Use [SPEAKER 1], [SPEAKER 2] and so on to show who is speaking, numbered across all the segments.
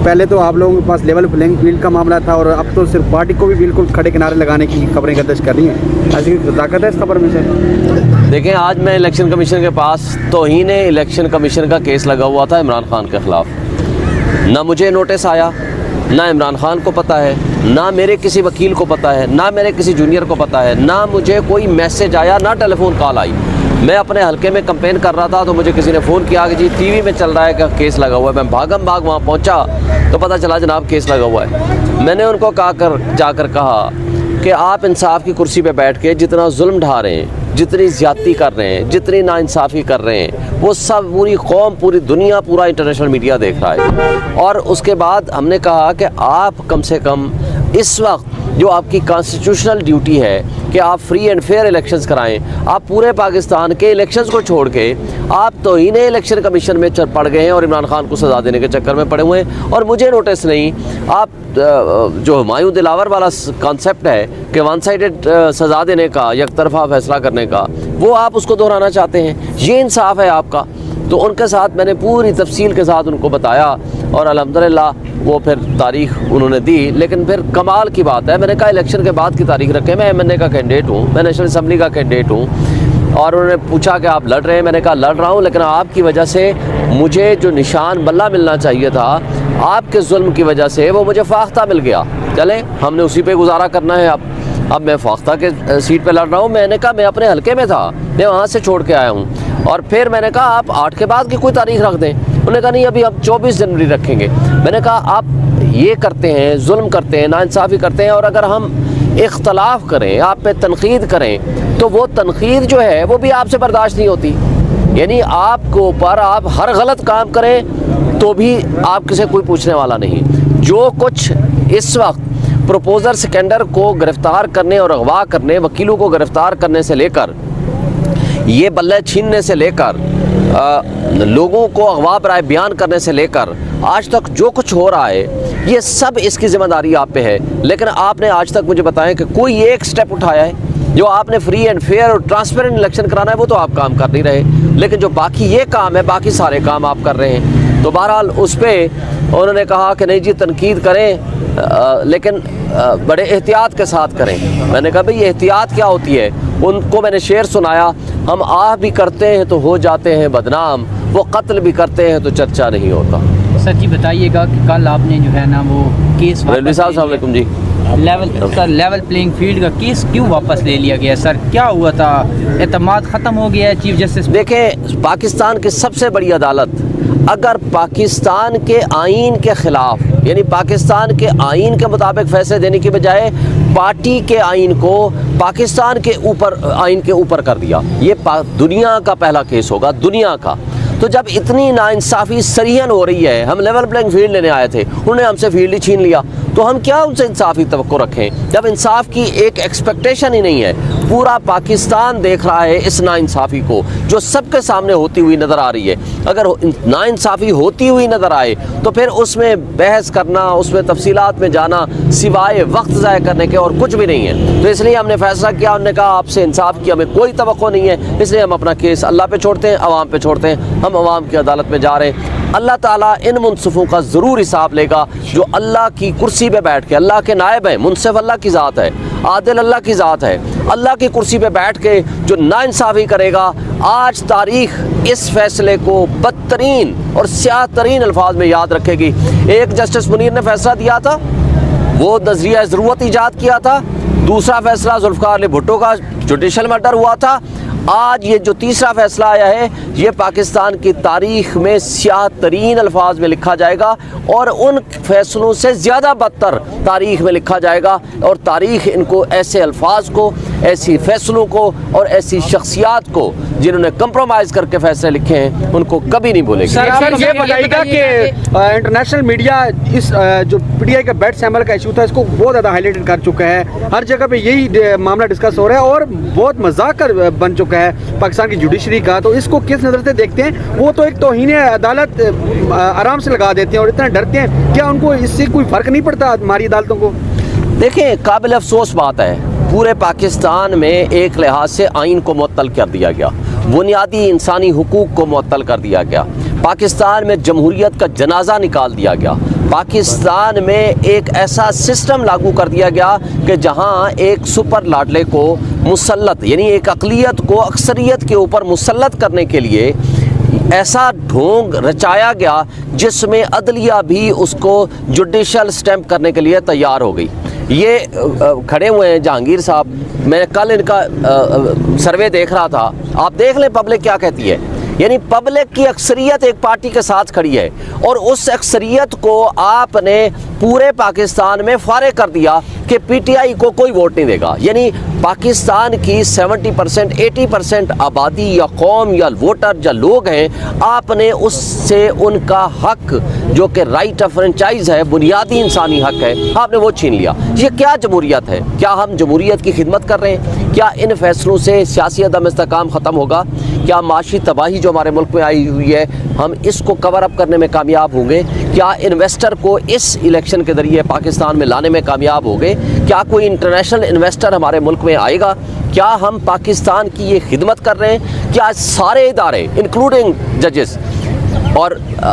[SPEAKER 1] پہلے تو آپ لوگوں کے پاس لیول پلینگ فیلڈ کا معاملہ تھا اور اب تو صرف پارٹی کو بھی بالکل کھڑے کنارے لگانے کی خبریں گردش کر رہی ہیں، ایسی طاقت ہے اس خبر میں سے؟
[SPEAKER 2] دیکھیں، آج میں الیکشن کمیشن کے پاس توہین الیکشن کمیشن کا کیس لگا ہوا تھا عمران خان کے خلاف. نہ مجھے نوٹس آیا، نہ عمران خان کو پتہ ہے، نہ میرے کسی وکیل کو پتہ ہے، نہ میرے کسی جونیئر کو پتہ ہے، نہ مجھے کوئی میسج آیا، نہ ٹیلی فون کال آئی. میں اپنے حلقے میں کمپین کر رہا تھا تو مجھے کسی نے فون کیا کہ جی ٹی وی میں چل رہا ہے کہ کیس لگا ہوا ہے. میں بھاگم بھاگ وہاں پہنچا تو پتہ چلا جناب کیس لگا ہوا ہے. میں نے ان کو جا کر کہا کہ آپ انصاف کی کرسی پہ بیٹھ کے جتنا ظلم ڈھا رہے ہیں، جتنی زیادتی کر رہے ہیں، جتنی ناانصافی کر رہے ہیں، وہ سب پوری قوم، پوری دنیا، پورا انٹرنیشنل میڈیا دیکھ رہا ہے. اور اس کے بعد ہم نے کہا کہ آپ کم سے کم اس وقت جو آپ کی کانسٹیٹیوشنل ڈیوٹی ہے کہ آپ فری اینڈ فیئر الیکشنز کرائیں، آپ پورے پاکستان کے الیکشنز کو چھوڑ کے آپ توہین الیکشن کمیشن میں پڑ گئے ہیں اور عمران خان کو سزا دینے کے چکر میں پڑے ہوئے ہیں اور مجھے نوٹس نہیں. آپ جو ہمایوں دلاور والا کانسیپٹ ہے کہ ون سائیڈڈ سزا دینے کا، یک طرفہ فیصلہ کرنے کا، وہ آپ اس کو دہرانا چاہتے ہیں. یہ انصاف ہے آپ کا؟ تو ان کے ساتھ میں نے پوری تفصیل کے ساتھ ان کو بتایا اور الحمدللہ وہ پھر تاریخ انہوں نے دی. لیکن پھر کمال کی بات ہے، میں نے کہا الیکشن کے بعد کی تاریخ رکھیں. میں ایم این اے کا کینڈیڈیٹ ہوں، میں نیشنل اسمبلی کا کینڈیڈیٹ ہوں. اور انہوں نے پوچھا کہ آپ لڑ رہے ہیں؟ میں نے کہا لڑ رہا ہوں، لیکن آپ کی وجہ سے مجھے جو نشان بلہ ملنا چاہیے تھا، آپ کے ظلم کی وجہ سے وہ مجھے فاختہ مل گیا. چلیں ہم نے اسی پہ گزارا کرنا ہے. اب میں فاختہ کے سیٹ پہ لڑ رہا ہوں. میں نے کہا میں اپنے حلقے میں تھا، میں وہاں سے چھوڑ کے آیا ہوں. اور پھر میں نے کہا آپ 8 کے بعد کی کوئی تاریخ رکھ دیں. انہوں نے کہا نہیں، ابھی ہم 24 جنوری رکھیں گے. میں نے کہا آپ یہ کرتے ہیں، ظلم کرتے ہیں، ناانصافی کرتے ہیں، اور اگر ہم اختلاف کریں، آپ پہ تنقید کریں، تو وہ تنقید جو ہے وہ بھی آپ سے برداشت نہیں ہوتی. یعنی آپ کے اوپر آپ ہر غلط کام کریں تو بھی آپ سے کوئی پوچھنے والا نہیں. جو کچھ اس وقت پروپوزر سکینڈر کو گرفتار کرنے اور اغوا کرنے، وکیلوں کو گرفتار کرنے سے لے کر، یہ بلے چھیننے سے لے کر، لوگوں کو اغوا برائے بیان کرنے سے لے کر آج تک جو کچھ ہو رہا ہے، یہ سب اس کی ذمہ داری آپ پہ ہے. لیکن آپ نے آج تک مجھے بتائیں کہ کوئی ایک سٹیپ اٹھایا ہے؟ جو آپ نے فری اینڈ فیئر اور ٹرانسپیرنٹ الیکشن کرانا ہے وہ تو آپ کام کر نہیں رہے، لیکن جو باقی یہ کام ہے، باقی سارے کام آپ کر رہے ہیں. تو بہرحال اس پہ انہوں نے کہا کہ نہیں جی تنقید کریں لیکن بڑے احتیاط کے ساتھ کریں. میں نے کہا بھئی احتیاط کیا ہوتی ہے؟ ان کو میں نے شعر سنایا، ہم آہ بھی کرتے ہیں تو ہو جاتے ہیں بدنام، وہ قتل بھی کرتے ہیں تو چرچا نہیں ہوتا.
[SPEAKER 3] سر جی بتائیے گا کہ کل آپ نے جو ہے نا وہ کیس
[SPEAKER 2] ریلوی صاحب السلام علیکم جی،
[SPEAKER 3] لیول پلینگ فیلڈ کا کیس کیوں واپس لے لیا گیا سر؟ کیا ہوا تھا؟ اعتماد ختم ہو گیا ہے چیف جسٹس؟
[SPEAKER 2] دیکھیں، پاکستان کی سب سے بڑی عدالت اگر پاکستان کے آئین کے خلاف، یعنی پاکستان کے آئین کے مطابق فیصلے دینے کی بجائے پارٹی کے آئین کو پاکستان کے اوپر، آئین کے اوپر کر دیا، یہ دنیا کا پہلا کیس ہوگا، دنیا کا. تو جب اتنی ناانصافی صریحاً ہو رہی ہے، ہم لیول پلینگ فیلڈ لینے آئے تھے، انہوں نے ہم سے فیلڈ ہی چھین لیا، تو ہم کیا ان سے انصاف کی توقع رکھیں جب انصاف کی ایک ایکسپیکٹیشن ہی نہیں ہے؟ پورا پاکستان دیکھ رہا ہے اس ناانصافی کو جو سب کے سامنے ہوتی ہوئی نظر آ رہی ہے. اگر ناانصافی ہوتی ہوئی نظر آئے تو پھر اس میں بحث کرنا، اس میں تفصیلات میں جانا سوائے وقت ضائع کرنے کے اور کچھ بھی نہیں ہے. تو اس لیے ہم نے فیصلہ کیا، انہوں نے کہا آپ سے انصاف کی ہمیں کوئی توقع نہیں ہے، اس لیے ہم اپنا کیس اللہ پہ چھوڑتے ہیں، عوام پہ چھوڑتے ہیں. ہم عوام کی عدالت میں جا رہے ہیں. اللہ تعالیٰ ان منصفوں کا ضرور حساب لے گا جو اللہ کی کرسی پہ بیٹھ کے، اللہ کے نائب ہیں، منصف اللہ کی ذات ہے، عادل اللہ کی ذات ہے، اللہ کی کرسی پہ بیٹھ کے جو ناانصافی کرے گا. آج تاریخ اس فیصلے کو بدترین اور سیاہ ترین الفاظ میں یاد رکھے گی. ایک جسٹس منیر نے فیصلہ دیا تھا، وہ نظریہ ضرورت ایجاد کیا تھا. دوسرا فیصلہ ذوالفقار علی بھٹو کا جوڈیشل مرڈر ہوا تھا. آج یہ جو تیسرا فیصلہ آیا ہے، یہ پاکستان کی تاریخ میں سیاہ ترین الفاظ میں لکھا جائے گا اور ان فیصلوں سے زیادہ بدتر تاریخ میں لکھا جائے گا. اور تاریخ ان کو، ایسے الفاظ کو، ایسی فیصلوں کو اور ایسی شخصیات کو جنہوں نے کمپرومائز کر کے فیصلے لکھے ہیں، ان کو کبھی نہیں بھولے گی.
[SPEAKER 1] سر یہ بتائیے گا کہ انٹرنیشنل میڈیا اس جو پی ٹی آئی کا بیٹ سیمبل کا ایشو تھا، اس کو بہت زیادہ ہائی لائٹ کر چکا ہے. ہر جگہ پہ یہی معاملہ ڈسکس ہو رہا ہے اور بہت مذاق بن چکا ہے پاکستان کی جوڈیشری کا. تو اس کو کس نظر سے دیکھتے ہیں؟ وہ تو ایک توہین عدالت آرام سے لگا دیتے ہیں اور اتنا ڈرتے ہیں، کیا ان کو اس سے کوئی فرق نہیں پڑتا ہماری عدالتوں کو؟
[SPEAKER 2] دیکھیں، قابل افسوس بات ہے، پورے پاکستان میں ایک لحاظ سے آئین کو معطل کر دیا گیا، بنیادی انسانی حقوق کو معطل کر دیا گیا، پاکستان میں جمہوریت کا جنازہ نکال دیا گیا. پاکستان میں ایک ایسا سسٹم لاگو کر دیا گیا کہ جہاں ایک سپر لاڈلے کو مسلط، یعنی ایک اقلیت کو اکثریت کے اوپر مسلط کرنے کے لیے ایسا ڈھونگ رچایا گیا جس میں عدلیہ بھی اس کو جوڈیشل سٹیمپ کرنے کے لیے تیار ہو گئی. یہ کھڑے ہوئے ہیں جہانگیر صاحب، میں کل ان کا سروے دیکھ رہا تھا، آپ دیکھ لیں پبلک کیا کہتی ہے. یعنی پبلک کی اکثریت ایک پارٹی کے ساتھ کھڑی ہے اور اس اکثریت کو آپ نے پورے پاکستان میں فارغ کر دیا کہ پی ٹی آئی کو کوئی ووٹ نہیں دے گا. یعنی پاکستان کی 70% 80% آبادی یا قوم یا ووٹر یا لوگ ہیں، آپ نے اس سے ان کا حق جو کہ رائٹ آف فرنچائز ہے، بنیادی انسانی حق ہے، آپ نے وہ چھین لیا. یہ کیا جمہوریت ہے؟ کیا ہم جمہوریت کی خدمت کر رہے ہیں؟ کیا ان فیصلوں سے سیاسی عدم استحکام ختم ہوگا؟ کیا معاشی تباہی جو ہمارے ملک میں آئی ہوئی ہے ہم اس کو کور اپ کرنے میں کامیاب ہوں گے؟ کیا انویسٹر کو اس الیکشن کے ذریعے پاکستان میں لانے میں کامیاب ہوں گے؟ کیا کوئی انٹرنیشنل انویسٹر ہمارے ملک میں آئے گا؟ کیا ہم پاکستان کی یہ خدمت کر رہے ہیں؟ کیا سارے ادارے انکلوڈنگ ججز اور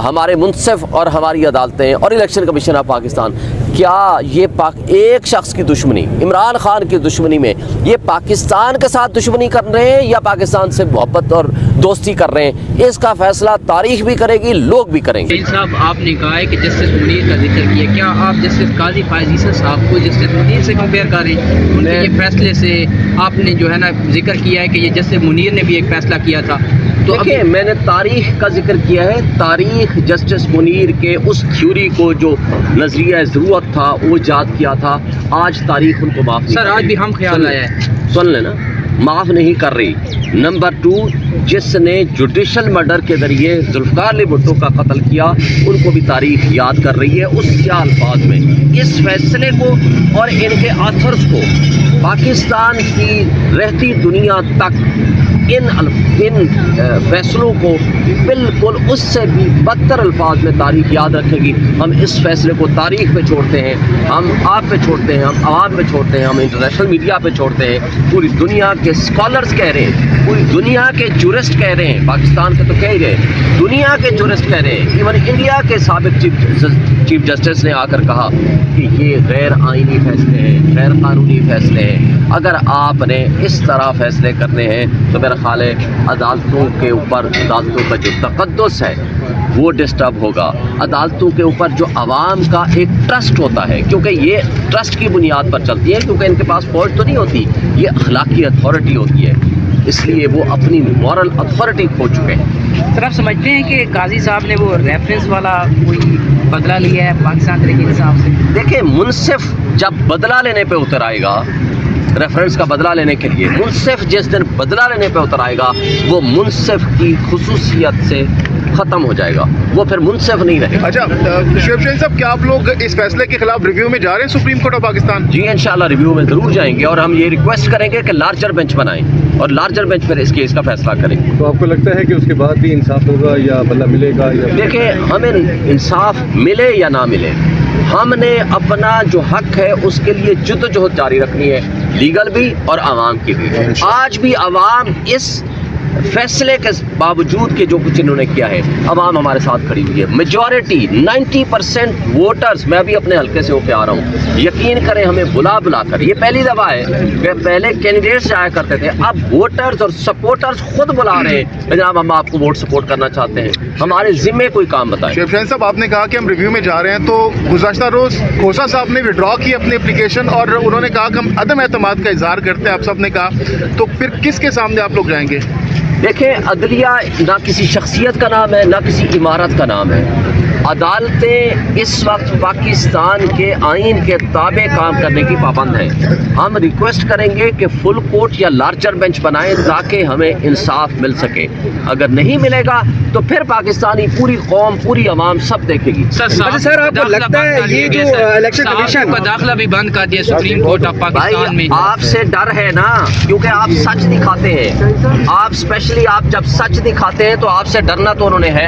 [SPEAKER 2] ہمارے منصف اور ہماری عدالتیں اور الیکشن کمیشن آف پاکستان، کیا یہ ایک شخص کی دشمنی، عمران خان کی دشمنی میں یہ پاکستان کے ساتھ دشمنی کر رہے ہیں یا پاکستان سے محبت اور دوستی کر رہے ہیں؟ اس کا فیصلہ تاریخ بھی کرے گی، لوگ بھی کریں گے.
[SPEAKER 3] صاحب آپ نے کہا ہے کہ جسٹس منیر کا ذکر کیا، کیا آپ جسٹس قاضی فائز عیسی صاحب کو جسٹس منیر سے کمپیئر کریں؟ ان کے یہ فیصلے سے آپ نے جو ہے نا ذکر کیا ہے کہ یہ جسٹس منیر نے بھی ایک فیصلہ کیا تھا. تو
[SPEAKER 2] دیکھیں، میں نے تاریخ کا ذکر کیا ہے. تاریخ جسٹس منیر کے اس تھیوری کو جو نظریہ ضرورت تھا وہ ایجاد کیا تھا، آج تاریخ ان کو معاف نہیں
[SPEAKER 3] سر آج بھی ہم خیال آیا ہے،
[SPEAKER 2] سن لینا، معاف نہیں کر رہی. نمبر 2، جس نے جوڈیشل مرڈر کے ذریعے ذوالفقار علی بھٹو کا قتل کیا ان کو بھی تاریخ یاد کر رہی ہے اس کے الفاظ میں. اس فیصلے کو اور ان کے آتھرز کو پاکستان کی رہتی دنیا تک ان فیصلوں کو بالکل اس سے بھی بدتر الفاظ میں تاریخ یاد رکھے گی. ہم اس فیصلے کو تاریخ پہ چھوڑتے ہیں، ہم آپ پہ چھوڑتے ہیں، ہم عوام پہ چھوڑتے ہیں، ہم انٹرنیشنل میڈیا پہ چھوڑتے ہیں. پوری دنیا کے اسکالرز کہہ رہے ہیں، پوری دنیا کے جورسٹ کہہ رہے ہیں، پاکستان کے تو کہہ ہی رہے ہیں، دنیا کے جورسٹ کہہ رہے ہیں. ایون انڈیا کے سابق چیف جسٹس نے آ کر کہا کہ یہ غیر آئینی فیصلے ہیں، غیر قانونی فیصلے ہیں. اگر آپ نے اس طرح فیصلے کرنے ہیں تو میرا خیال ہے عدالتوں کے اوپر، عدالتوں کا جو تقدس ہے وہ ڈسٹرب ہوگا. عدالتوں کے اوپر جو عوام کا ایک ٹرسٹ ہوتا ہے، کیونکہ یہ ٹرسٹ کی بنیاد پر چلتی ہے، کیونکہ ان کے پاس فوج تو نہیں ہوتی، یہ اخلاقی اتھارٹی ہوتی ہے، اس لیے وہ اپنی مورل اتھارٹی کھو چکے ہیں.
[SPEAKER 3] سر آپ سمجھتے ہیں کہ قاضی صاحب نے وہ ریفرنس والا کوئی بدلہ لیا ہے پاکستان تحریک انصاف سے؟
[SPEAKER 2] دیکھیں، منصف جب بدلہ لینے پہ اتر آئے گا، ریفرنس کا بدلہ لینے کے لیے، منصف جس دن بدلہ لینے پہ اتر آئے گا وہ منصف کی خصوصیت سے ختم ہو جائے گا، وہ پھر منصف نہیں رہے گا.
[SPEAKER 4] اچھا شعیب شاہین صاحب، کیا آپ لوگ اس فیصلے کے خلاف ریویو میں جا رہے ہیں سپریم کورٹ آف پاکستان؟
[SPEAKER 2] جی انشاءاللہ ریویو میں ضرور جائیں گے اور ہم یہ ریکویسٹ کریں گے کہ لارجر بینچ بنائیں اور لارجر بینچ پھر اس کیس کا فیصلہ کریں.
[SPEAKER 5] تو آپ کو لگتا ہے کہ اس کے بعد بھی انصاف ہوگا یا بدلہ ملے گا؟
[SPEAKER 2] دیکھیں، ہمیں انصاف ملے یا نہ ملے، ہم نے اپنا جو حق ہے اس کے لیے جدوجہد جاری رکھنی ہے، لیگل بھی اور عوام کی بھی. آج بھی عوام اس فیصلے کے باوجود کہ جو کچھ انہوں نے کیا ہے، عوام ہمارے ساتھ کھڑی ہوئی ہے. میجورٹی 90% ووٹرز، میں بھی اپنے حلقے سے ہو کے آ رہا ہوں، یقین کریں ہمیں بلا کر، یہ پہلی دفعہ ہے کہ پہلے کینڈیڈیٹس جایا کرتے تھے، اب ووٹرز اور سپورٹرز خود بلا رہے ہیں جناب ہم آپ کو ووٹ سپورٹ کرنا چاہتے ہیں، ہمارے ذمے کوئی کام بتائیں.
[SPEAKER 4] شعیب شاہین صاحب، آپ نے کہا کہ ہم ریویو میں جا رہے ہیں، تو گزشتہ روز کھوسا صاحب نے وڈرا کی اپنی اپلیکیشن اور انہوں نے کہا کہ ہم عدم اعتماد کا اظہار کرتے ہیں، آپ سب نے کہا، تو پھر کس کے سامنے آپ لوگ جائیں گے؟
[SPEAKER 2] دیکھیں، عدلیہ نہ کسی شخصیت کا نام ہے نہ کسی عمارت کا نام ہے. عدالتیں اس وقت پاکستان کے آئین کے تابع کام کرنے کی پابند ہیں. ہم ریکویسٹ کریں گے کہ فل کورٹ یا لارجر بینچ بنائیں تاکہ ہمیں انصاف مل سکے. اگر نہیں ملے گا تو پھر پاکستانی پوری قوم، پوری عوام سب دیکھے گی.
[SPEAKER 1] سر آپ کو لگتا ہے یہ جو الیکشن کمیشن
[SPEAKER 3] کا داخلہ بھی بند کر دیا سپریم کورٹ آف پاکستان میں؟
[SPEAKER 2] آپ سے ڈر ہے نا، کیونکہ آپ سچ دکھاتے ہیں. آپ اسپیشلی آپ جب سچ دکھاتے ہیں تو آپ سے ڈرنا تو انہوں نے ہے.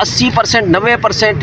[SPEAKER 2] 80% 90%